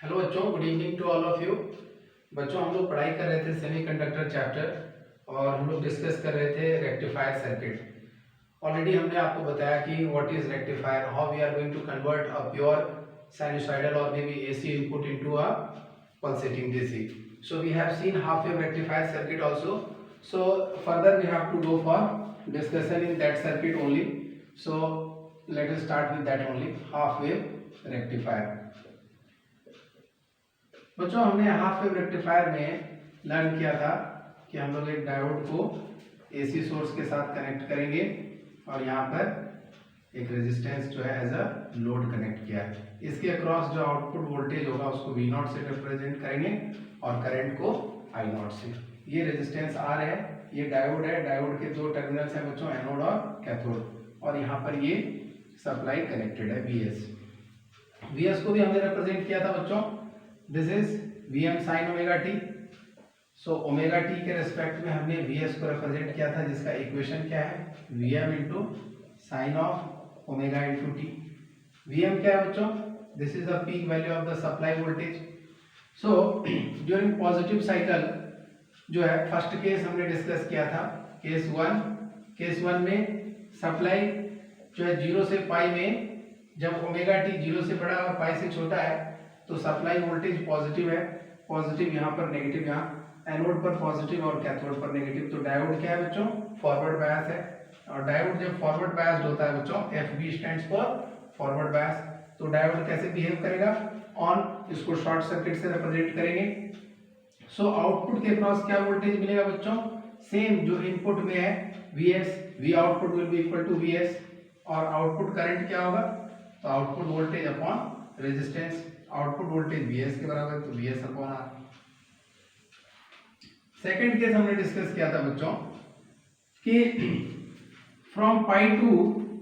Hello बच्चों, good evening to all of you. बच्चों, हम लोग पढ़ाई कर रहे थे सेमीकंडक्टर चैप्टर और हम लोग डिस्कस कर रहे थे रेक्टिफायर सर्किट। ऑलरेडी हमने आपको बताया कि what is rectifier, how we are going to convert a pure sinusoidal और maybe AC input into a pulsating DC. So we have seen half wave rectifier circuit also. So further we have to go for discussion in that circuit only. So let us start with that only, half wave rectifier. बच्चों, हमने half wave rectifier में learn किया था कि हम लोग एक diode को एसी सोर्स के साथ कनेक्ट करेंगे और यहाँ पर एक रेजिस्टेंस जो है एज अ लोड कनेक्ट किया है। इसके अक्रॉस जो आउटपुट वोल्टेज होगा उसको V नॉट से रिप्रेजेंट करेंगे और करंट को I नॉट से। ये रेजिस्टेंस R है, ये डायोड है, डायोड के दो टर्मिनल्स हैं बच्चों, एनोड और कैथोड, और यहाँ पर ये सप्लाई कनेक्टेड है VS को भी हमने रिप्रेजेंट किया था बच्चों। This is Vm sin omega T. So omega T के रेस्पेक्ट में हमने Vs को रिप्रेजेंट किया था, जिसका इक्वेशन क्या है, Vm into sine of omega into T. Vm क्या है बच्चों, this is the peak value of the supply voltage. So during positive cycle जो है, फर्स्ट केस हमने डिस्कस किया था, केस वन में सप्लाई जो है 0 से पाई में, जब ओमेगा टी 0 से बड़ा और पाई से छोटा है तो सप्लाई वोल्टेज पॉजिटिव है, पॉजिटिव यहाँ पर, नेगेटिव यहाँ, एनोड पर पॉजिटिव और कैथोड पर नेगेटिव। तो डायोड क्या है बच्चों, फॉरवर्ड बायस है, और डायोड जब फॉरवर्ड बायस्ड होता है बच्चों, FB stands for forward bias, तो डायोड कैसे बिहेव करेगा, ऑन, इसको शॉर्ट सर्किट से रिप्रेजेंट करेंगे। सो आउटपुट के क्रॉस क्या वोल्टेज मिलेगा बच्चों, सेम जो इनपुट में है Vs, V output will be equal to Vs, और आउटपुट करंट क्या होगा, तो output voltage upon resistance, output voltage Vs के बराबर, तो Vs upon R। Second case हमने डिस्कस किया था बच्चों कि फ्रॉम पाई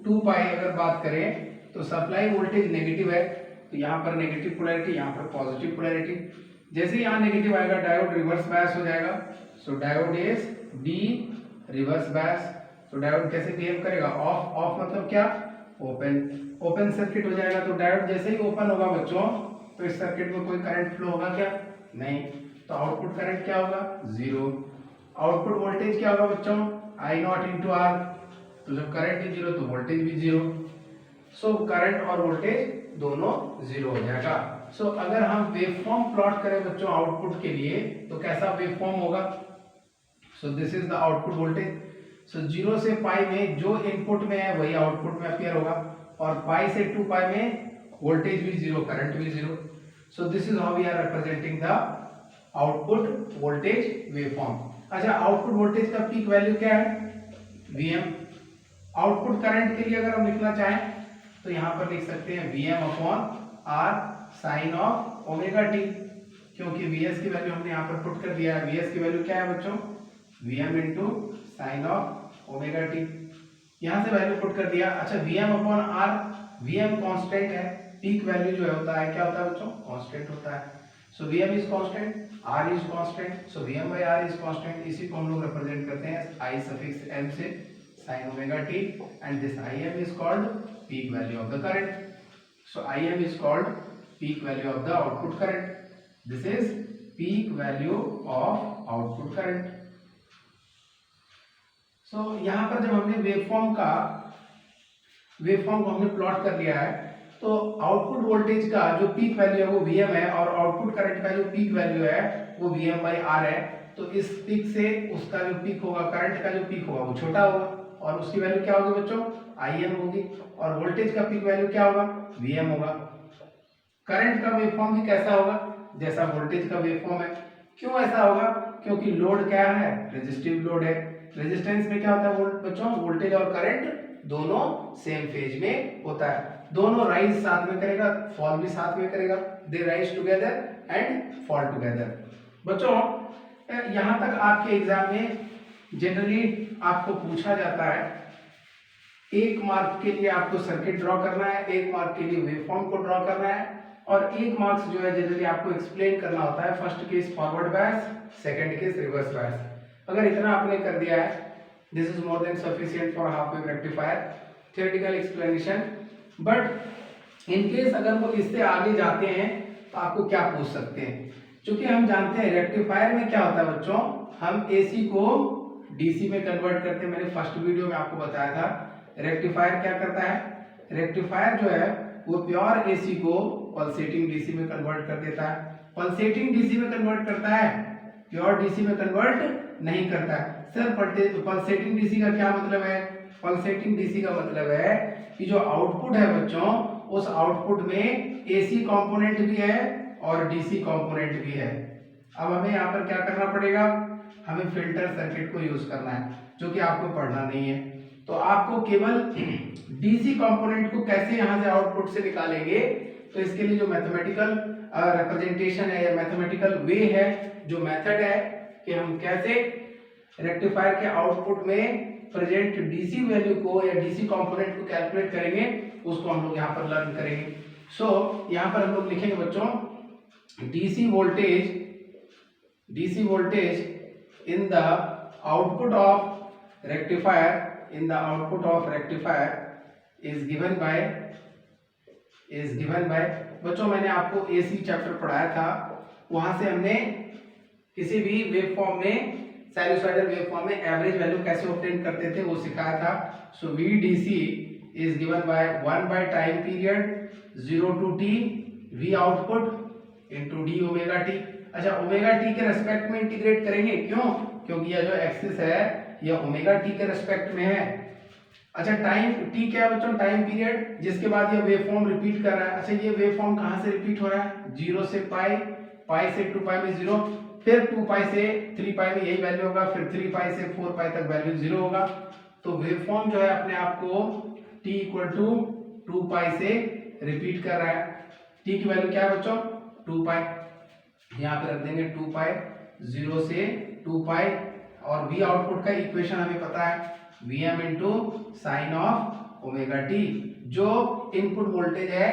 टू पाई अगर बात करें तो सप्लाई वोल्टेज नेगेटिव है, तो यहाँ पर नेगेटिव पोलैरिटी, यहाँ पर पॉजिटिव पोलैरिटी। जैसे ही यहाँ नेगेटिव आएगा डायोड रिवर्स बायस हो जाएगा। So diode is the reverse bias. तो डायोड कैसे बिहेव करेगा, ऑफ मतलब क्या, ओपन सर्किट हो जाएगा। तो डायोड जैसे ही ओपन होगा बच्चों, तो इस सर्किट में कोई करंट फ्लो होगा क्या, नहीं, तो आउटपुट करंट क्या होगा, 0। आउटपुट वोल्टेज क्या होगा बच्चों, I नॉट इंटू आर। तो जब करंट ही 0 तो वोल्टेज भी 0। सो करंट और वोल्टेज दोनों 0 हो जाएगा। सो अगर हम वेवफॉर्म प्लॉट करें बच्चों आउटपुट के लिए, तो कैसा वेवफॉर्म होगा, so this is the output voltage. So 0 से पाई में जो इनपुट में है वही आउटपुट में अपीयर होगा, और पाई से 2 पाई में वोल्टेज भी 0, करंट भी 0। So this is how we are representing the output voltage waveform. अच्छा, आउटपुट वोल्टेज का पीक वैल्यू क्या है, Vm। आउटपुट करंट के लिए अगर हम लिखना चाहें तो यहाँ पर लिख सकते हैं Vm upon R sine of omega t, क्योंकि Vs की वैल्यू हमने यहाँ पर पुट कर दिया है। Vs की वैल्यू क्या है बच्चों, Vm into sine of omega T, यहाँ से वैल्यू पुट कर दिया। अच्छा, Vm upon R, Vm constant है, पीक वैल्यू जो होता है क्या होता है बच्चों, कांस्टेंट होता है। So Vm is constant, R is constant, so Vm by R is constant. इसी को हम लोग रिप्रेजेंट करते हैं I सफिक्स m से, sin omega t, and this Im is called peak value of the current. So Im is called peak value of the output current. This is peak value of output current. So यहाँ पर जब हमने waveform को हमने plot कर लिया है, तो आउटपुट वोल्टेज का जो पीक वैल्यू है वो Vm है, और आउटपुट करंट का जो पीक वैल्यू है वो Vm बाई R है। तो इस पीक से उसका जो पीक होगा, करंट का जो पीक होगा वो छोटा होगा, और उसकी वैल्यू क्या होगी बच्चों, Im होगी, और वोल्टेज का पीक वैल्यू क्या होगा, Vm होगा। करंट का वेवफॉर्म भी कैसा होगा, जैसा वोल्टेज का वेवफॉर्म है। क्यों ऐसा होगा, क्योंकि लोड क्या है, रेजिस्टिव लोड है। रेजिस्टेंस में क्या होता है बच्चों, वोल्टेज और करंट दोनों सेम फेज में होता है, दोनों राइज साथ में करेगा, फॉल भी साथ में करेगा, they rise together and fall together. बच्चों, यहाँ तक आपके एग्जाम में जनरली आपको पूछा जाता है, 1 मार्क के लिए आपको सर्किट ड्रॉ करना है, 1 मार्क के लिए वेवफॉर्म को ड्रॉ करना है, और 1 मार्क्स जो है जनरली आपको एक्सप्लेन करना होता है, first case forward bias, second case reverse bias. अगर इतना आपने कर दिया है, this is more than sufficient for half wave rectifier theoretical explanation. But in case अगर वो इससे आगे जाते हैं तो आपको क्या पूछ सकते हैं। क्योंकि हम जानते हैं रेक्टिफायर में क्या होता है बच्चों, हम एसी को डीसी में कन्वर्ट करते हैं। मैंने फर्स्ट वीडियो में आपको बताया था रेक्टिफायर क्या करता है। रेक्टिफायर जो है वो प्योर एसी को पल्सेटिंग डीसी में कन्वर्ट कर देता है। पल्सेटिंग डीसी में कन्वर्ट करता है, प्योर डीसी में कन्वर्ट नहीं करता है। सर पल्सेटिंग डीसी का क्या मतलब है? पल्सेटिंग डीसी का मतलब है कि जो आउटपुट है बच्चों, उस आउटपुट में एसी कंपोनेंट भी है और डीसी कंपोनेंट भी है। अब हमें यहाँ पर क्या करना पड़ेगा, हमें फिल्टर सर्किट को यूज करना है, जो कि आपको पढ़ना नहीं है। तो आपको केवल डीसी कंपोनेंट को कैसे यहाँ से आउटपुट से निकालेंगे, तो इसके लिए जो मैथमेटिकल रिप्रेजेंटेशन है या मैथमेटिकल वे है, जो मेथड है कि हम कैसे रेक्टिफायर के आउटपुट में प्रेजेंट डीसी वैल्यू को या डीसी कंपोनेंट को कैलकुलेट करेंगे, उसको हम लोग यहाँ पर लर्न करेंगे। सो यहाँ पर हम लोग लिखेंगे बच्चों DC voltage in the output of rectifier is given by बच्चों, मैंने आपको एसी चैप्टर पढ़ाया था, वहां से हमने किसी भी वेव फॉर्म में, साइनसॉइडल वेव फॉर्म में एवरेज वैल्यू कैसे ऑब्टेन करते थे वो सिखाया था। सो VDC is given by 1 by time period 0 to t V output into d omega t। अच्छा, ओमेगा t के रेस्पेक्ट में इंटीग्रेट करेंगे, क्यों? क्योंकि यह जो एक्सिस है यह ओमेगा t के रेस्पेक्ट में है। अच्छा, टाइम t क्या है बच्चों? टाइम पीरियड, जिसके बाद यह वेव फॉर्म रिपीट कर रहा है। अच्छा, ये वेव फॉर्म कहां से रिपीट हो रहा है? 0 से पाई, पाई से 2 पाई में 0, फिर 2 पाई से 3 पाई में यही वैल्यू होगा, फिर 3 पाई से 4 पाई तक वैल्यू 0 होगा। तो वेव फॉर्म जो है अपने आप को t इक्वल टू 2 पाई से रिपीट कर रहा है। t की वैल्यू क्या है बच्चों? 2 पाई। यहाँ पे रख देंगे 2 पाई 0 से 2 पाई, और v आउटपुट का इक्वेशन हमें पता है, Vm into sine of omega t। जो इनपुट वोल्टेज है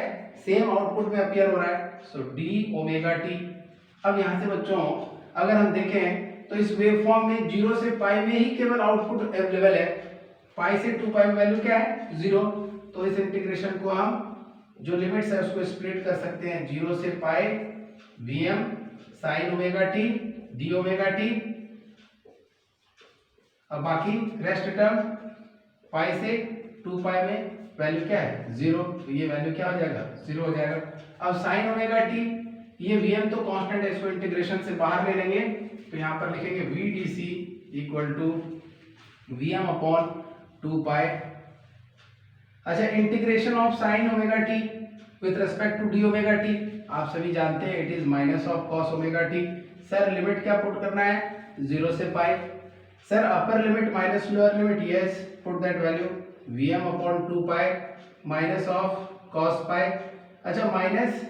सेम आउटपुट में अपीयर हो रहा है, सो d ओमेगा t। अब यहाँ से बच्चों अगर हम देखें तो इस वेव फॉर्म में 0 से पाई में ही केवल आउटपुट अवेलेबल है, पाई से 2 पाई में वैल्यू क्या है? 0। तो इस इंटीग्रेशन को हम जो लिमिट्स है उसको स्प्लिट कर सकते हैं, 0 से पाई Vm sign omega t d omega t, अब बाकी रेस्ट टर्म पाई से 2 पाई में वैल्यू क्या है? 0। तो ये वैल्यू क्या हो जाएगा? 0 हो जाएगा। अब साइन ओमेगा t, ये Vm तो कांस्टेंट है, इसको इंटीग्रेशन से बाहर ले लेंगे, तो यहाँ पर लिखेंगे VDC equal to Vm upon 2 pi. अच्छा, integration of sine omega t with respect to d omega t, आप सभी जानते हैं it is minus of cos omega t। Sir limit क्या पुट करना है? 0 से पाई। Sir upper limit minus lower limit, yes, put that value Vm upon 2 pi minus of cos pi. अच्छा, माइनस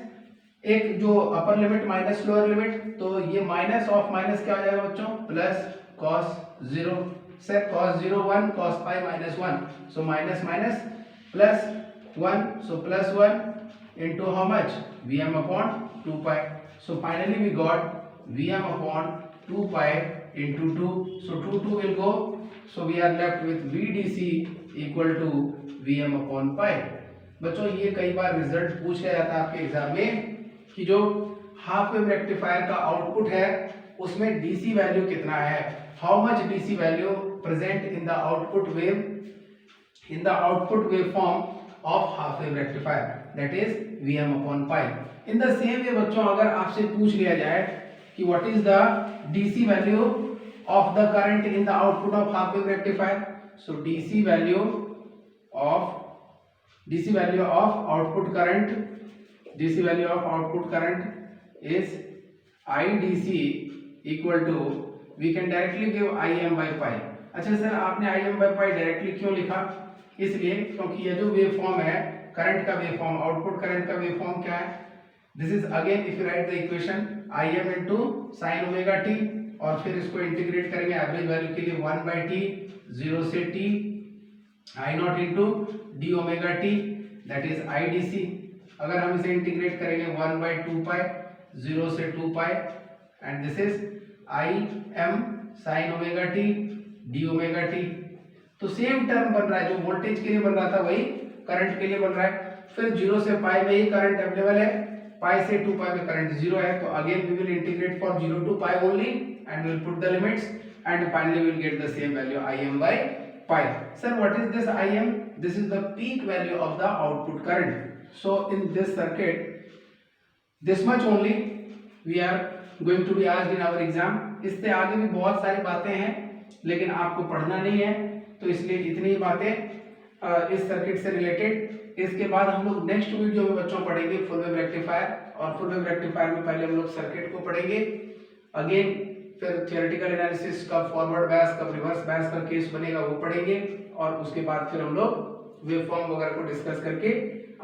एक जो upper limit minus lower limit, तो ये माइनस ऑफ माइनस क्या हो जाएगा बच्चों? Plus cos 0। Sir cos 0 1, cos pi minus 1, so minus minus plus 1, so plus 1 into how much? Vm upon 2 pi. So finally we got Vm upon 2 pi into 2. So 2 will go. So we are left with VDC equal to Vm upon pi. बच्चों ये कई बार result पूछ लिया जाता है आपके exam में कि जो हाफ वेव रेक्टिफायर का आउटपुट है उसमें डीसी वैल्यू कितना है, how much DC value present in the output wave form of half wave rectifier, that is Vm upon pi. In the same way बच्चों अगर आपसे पूछ लिया जाए कि what is the DC value of the current in the output of half wave rectifier, so DC value of output current is IDC equal to, we can directly give Im by pi। अच्छा sir आपने Im by pi directly क्यों लिखा? इसलिए क्योंकि ये जो wave form है current का वेव फॉर्म, आउटपुट करंट का वेव फॉर्म क्या है? This is again if you write the equation Im into sine omega t, और फिर इसको इंटीग्रेट करेंगे एवरेज वैल्यू के लिए 1 by t 0 से t I not into d omega t, that is IDC। अगर हम इसे इंटीग्रेट करेंगे 1 by 2 pi 0 से 2 pi, and this is Im sign omega t d omega t। तो सेम टर्म बन रहा है, जो वोल्टेज के लिए बन रहा था वही करंट के लिए बन रहा है। फिर 0 से पाई में ही करंट अवेलेबल है, पाई से 2 पाई में करंट 0 है, तो again we will integrate for 0 to pi only and we will put the limits and finally we will get the same value Im by pi. Sir, what is this Im? This is the peak value of the output current. So in this circuit, this much only we are going to be asked in our exam. इससे आगे भी बहुत सारी बातें हैं लेकिन आपको पढ़ना नहीं है, तो इसलिए इतनी ही बातें इस सर्किट से रिलेटेड। इसके बाद हम लोग नेक्स्ट वीडियो में बच्चों पढ़ेंगे फुल वेव रेक्टिफायर, और फुल वेव रेक्टिफायर में पहले हम लोग सर्किट को पढ़ेंगे अगेन, फिर थियोरेटिकल एनालिसिस का फॉरवर्ड बायस कब रिवर्स बायस का केस बनेगा वो पढ़ेंगे, और उसके बाद फिर हम लोग वेवफॉर्म वगैरह को डिस्कस करके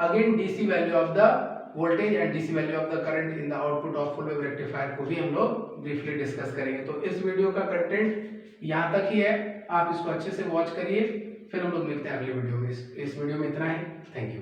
again DC value of the voltage and DC value of the current in the output of full wave rectifier को भी हम लोग ब्रीफली डिस्कस करेंगे। तो इस वीडियो का कंटेंट यहाँ तक ही है, आप इसको अच्छे से वॉच करिए, फिर हम लोग मिलते हैं अगले वीडियो में। इस वीडियो में इतना ही, थैंक यू।